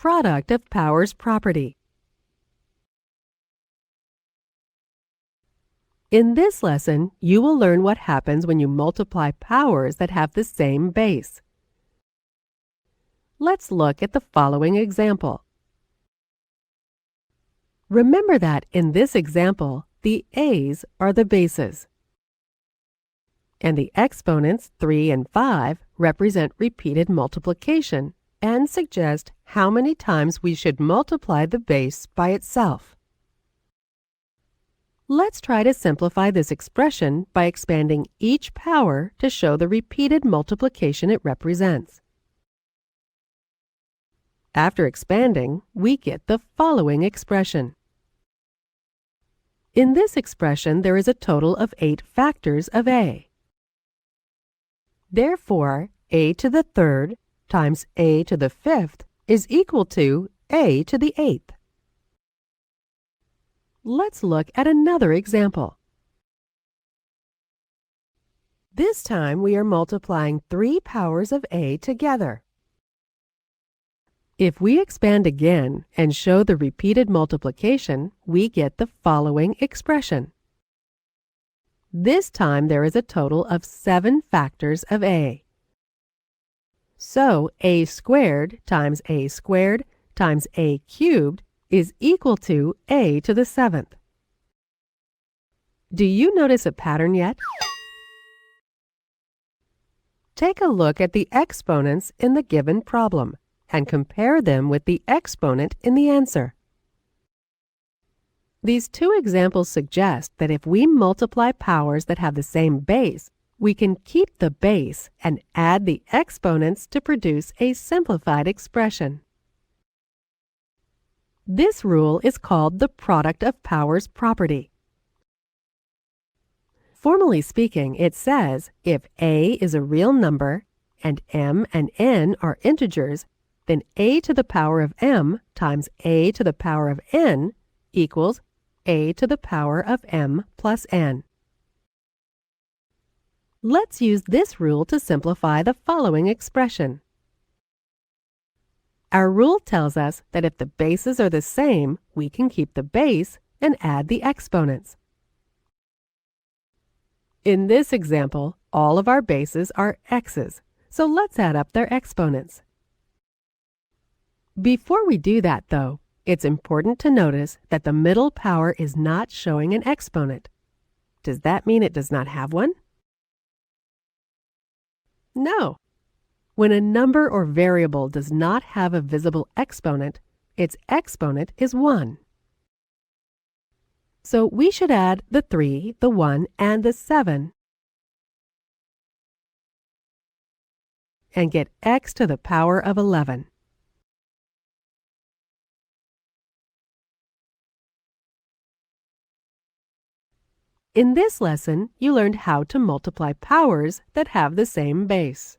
product of powers property. In this lesson, you will learn what happens when you multiply powers that have the same base. Let's look at the following example. Remember that in this example, the a's are the bases, and the exponents 3 and 5 represent repeated multiplication and suggest how many times we should multiply the base by itself. Let's try to simplify this expression by expanding each power to show the repeated multiplication it represents. After expanding, we get the following expression. In this expression, there is a total of 8 factors of a. Therefore, a to the third times a to the fifth is equal to a to the eighth. Let's look at another example. This time we are multiplying 3 powers of a together. If we expand again and show the repeated multiplication, we get the following expression. This time there is a total of 7 factors of a. So a squared times a squared times a cubed is equal to a to the 7th. Do you notice a pattern yet? Take a look at the exponents in the given problem and compare them with the exponent in the answer. These two examples suggest that if we multiply powers that have the same base, we can keep the base and add the exponents to produce a simplified expression. This rule is called the product of powers property. Formally speaking, it says if a is a real number and m and n are integers, then a to the power of m times a to the power of n equals a to the power of m plus n. Let's use this rule to simplify the following expression. Our rule tells us that if the bases are the same, we can keep the base and add the exponents. In this example, all of our bases are x's, so let's add up their exponents. Before we do that, though, it's important to notice that the middle power is not showing an exponent. Does that mean it does not have one? No. When a number or variable does not have a visible exponent, its exponent is 1. So we should add the 3, the 1, and the 7 and get x to the power of 11. In this lesson, you learned how to multiply powers that have the same base.